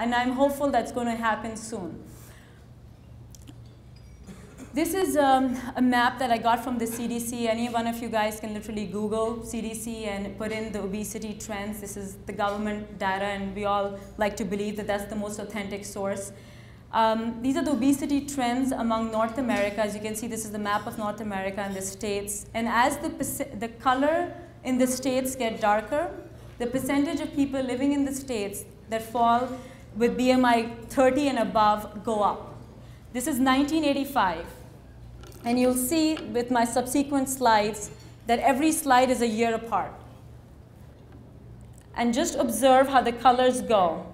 And I'm hopeful that's going to happen soon. This is a map that I got from the CDC. Any one of you guys can literally Google CDC and put in the obesity trends. This is the government data, and we all like to believe that that's the most authentic source. These are the obesity trends among North America. As you can see, this is the map of North America and the states. And as the color in the states get darker, the percentage of people living in the states that fall with BMI 30 and above go up. This is 1985. And you'll see with my subsequent slides that every slide is a year apart. And just observe how the colors go.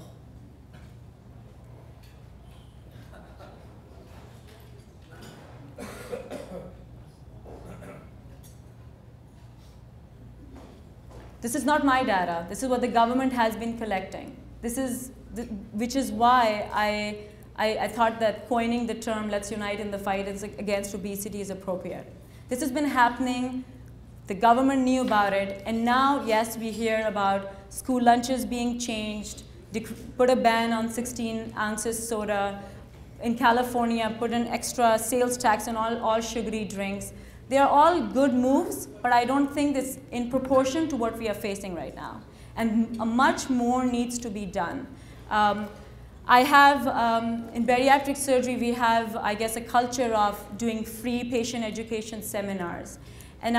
This is not my data. This is what the government has been collecting. Which is why I thought that coining the term "Let's Unite in the Fight Against Obesity" is appropriate. This has been happening. The government knew about it. And now, yes, we hear about school lunches being changed, put a ban on 16 ounces soda. In California, put an extra sales tax on all sugary drinks. They are all good moves, but I don't think it's in proportion to what we are facing right now. And much more needs to be done. I have, in bariatric surgery, we have, I guess, a culture of doing free patient education seminars. And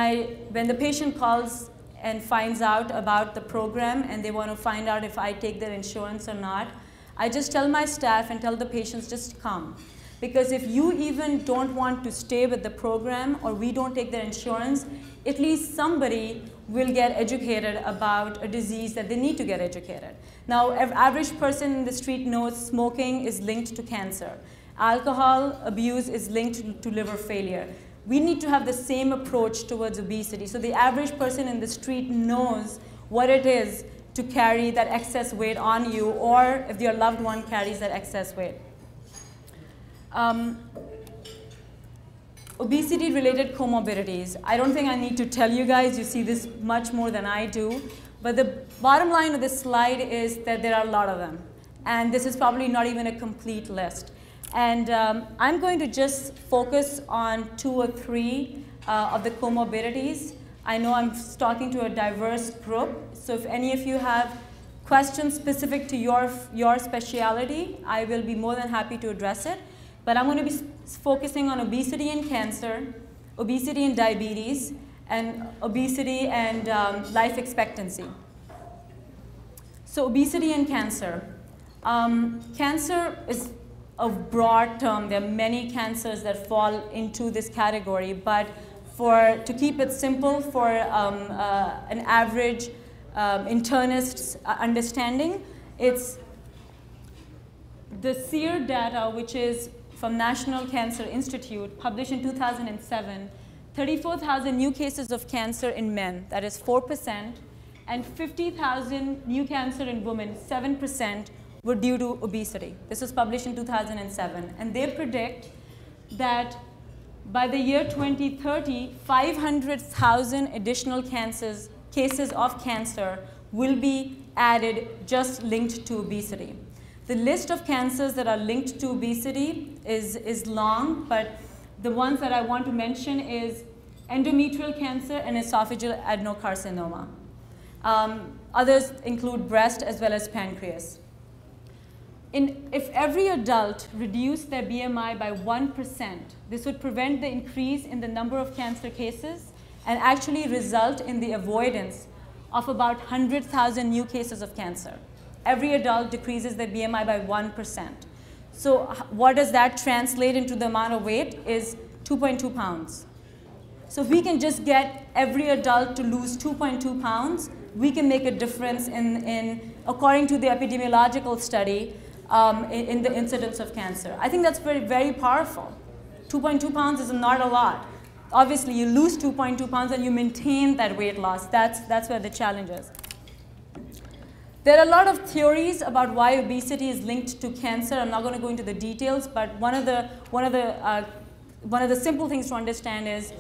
when the patient calls and finds out about the program and they want to find out if I take their insurance or not, I just tell my staff and tell the patients, just come. Because if you even don't want to stay with the program or we don't take their insurance, at least somebody will get educated about a disease that they need to get educated. Now, an average person in the street knows smoking is linked to cancer. Alcohol abuse is linked to liver failure. We need to have the same approach towards obesity. So the average person in the street knows what it is to carry that excess weight on you, or if your loved one carries that excess weight. Obesity-related comorbidities. I don't think I need to tell you guys. You see this much more than I do. But the bottom line of this slide is that there are a lot of them. And this is probably not even a complete list. And I'm going to just focus on 2 or 3 of the comorbidities. I know I'm talking to a diverse group. So if any of you have questions specific to your specialty, I will be more than happy to address it. But I'm going to be focusing on obesity and cancer, obesity and diabetes, and obesity and life expectancy. So obesity and cancer. Cancer is a broad term. There are many cancers that fall into this category. But to keep it simple for an average internist's understanding, it's the SEER data, which is from National Cancer Institute, published in 2007, 34,000 new cases of cancer in men, that is 4%, and 50,000 new cancer in women, 7%, were due to obesity. This was published in 2007. And they predict that by the year 2030, 500,000 additional cases of cancer will be added just linked to obesity. The list of cancers that are linked to obesity is long, but the ones that I want to mention is endometrial cancer and esophageal adenocarcinoma. Others include breast as well as pancreas. If every adult reduced their BMI by 1%, this would prevent the increase in the number of cancer cases and actually result in the avoidance of about 100,000 new cases of cancer. Every adult decreases their BMI by 1%. So what does that translate into the amount of weight is 2.2 pounds. So if we can just get every adult to lose 2.2 pounds, we can make a difference according to the epidemiological study, in the incidence of cancer. I think that's very, very powerful. 2.2 pounds is not a lot. Obviously, you lose 2.2 pounds and you maintain that weight loss. That's where the challenge is. There are a lot of theories about why obesity is linked to cancer. I'm not going to go into the details, but one of the simple things to understand is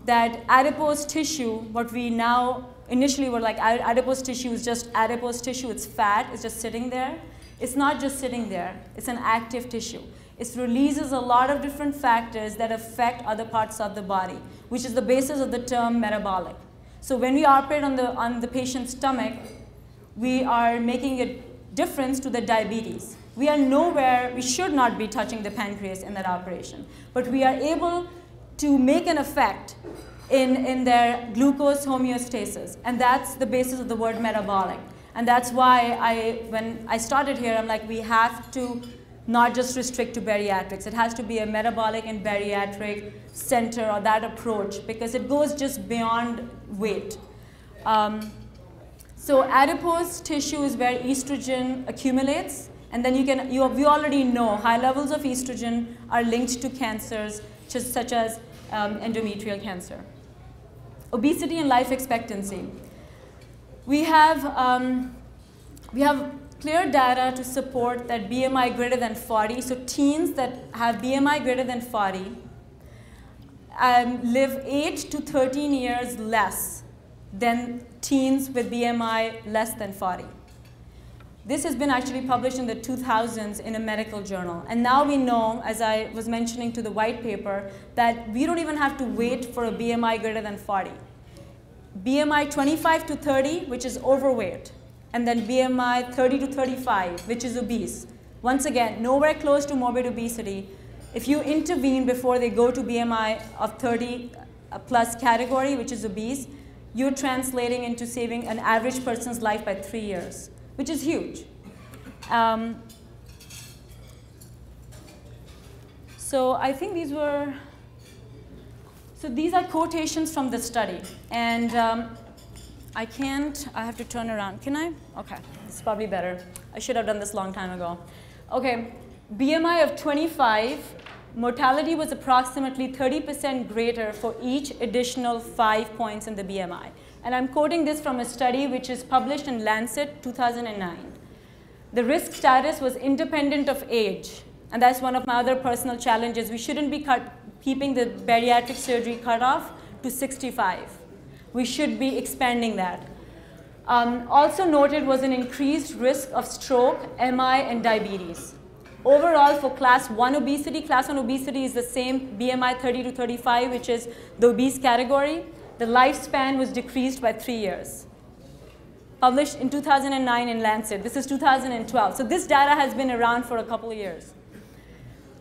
that adipose tissue, what we now initially were like, adipose tissue is just adipose tissue. It's fat. It's just sitting there. It's not just sitting there. It's an active tissue. It releases a lot of different factors that affect other parts of the body, which is the basis of the term metabolic. So when we operate on the patient's stomach, we are making a difference to the diabetes. We are nowhere, we should not be touching the pancreas in that operation, but we are able to make an effect in their glucose homeostasis, and that's the basis of the word metabolic. And that's why when I started here, I'm like, we have to not just restrict to bariatrics. It has to be a metabolic and bariatric center, or that approach, because it goes just beyond weight. So adipose tissue is where estrogen accumulates, and then we already know high levels of estrogen are linked to cancers such as endometrial cancer. Obesity and life expectancy. We have clear data to support that BMI greater than 40, so teens that have BMI greater than 40 live 8 to 13 years less than teens with BMI less than 40. This has been actually published in the 2000s in a medical journal. And now we know, as I was mentioning to the white paper, that we don't even have to wait for a BMI greater than 40. BMI 25 to 30, which is overweight, and then BMI 30 to 35, which is obese. Once again, nowhere close to morbid obesity. If you intervene before they go to BMI of 30 plus category, which is obese, you're translating into saving an average person's life by 3 years, which is huge. So I think these were, so these are quotations from the study. And I have to turn around. Can I? Okay, it's probably better. I should have done this a long time ago. Okay, BMI of 25, mortality was approximately 30% greater for each additional 5 points in the BMI. And I'm quoting this from a study which is published in Lancet 2009. The risk status was independent of age. And that's one of my other personal challenges. We shouldn't be keeping the bariatric surgery cutoff to 65. We should be expanding that. Also noted was an increased risk of stroke, MI, and diabetes. Overall, for class 1 obesity is the same BMI 30 to 35, which is the obese category. The lifespan was decreased by 3 years. Published in 2009 in Lancet. This is 2012. So this data has been around for a couple of years.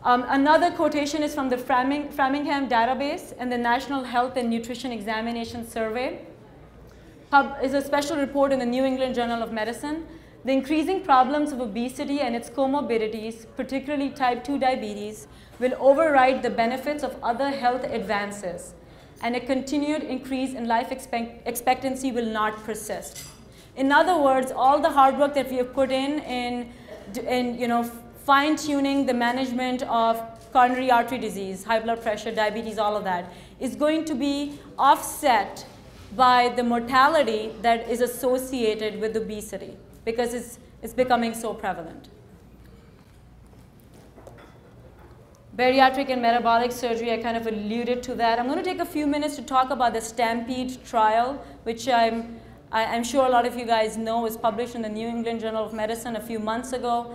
Another quotation is from the Framingham database and the National Health and Nutrition Examination Survey. Is a special report in the New England Journal of Medicine. The increasing problems of obesity and its comorbidities, particularly type 2 diabetes, will override the benefits of other health advances, and a continued increase in life expectancy will not persist. In other words, all the hard work that we have put in fine-tuning the management of coronary artery disease, high blood pressure, diabetes, all of that, is going to be offset by the mortality that is associated with obesity, because it's becoming so prevalent. Bariatric and metabolic surgery, I kind of alluded to that. I'm going to take a few minutes to talk about the STAMPEDE trial, which I'm sure a lot of you guys know was published in the New England Journal of Medicine a few months ago.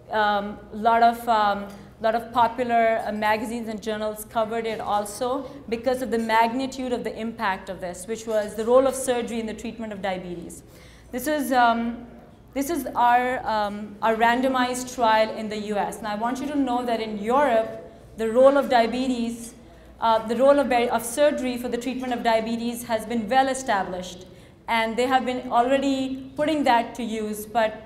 A lot of popular magazines and journals covered it also because of the magnitude of the impact of this, which was the role of surgery in the treatment of diabetes. This is our randomized trial in the US. And I want you to know that in Europe, the role of diabetes, the role of surgery for the treatment of diabetes has been well established. And they have been already putting that to use. But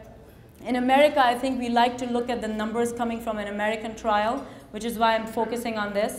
in America, I think we like to look at the numbers coming from an American trial, which is why I'm focusing on this.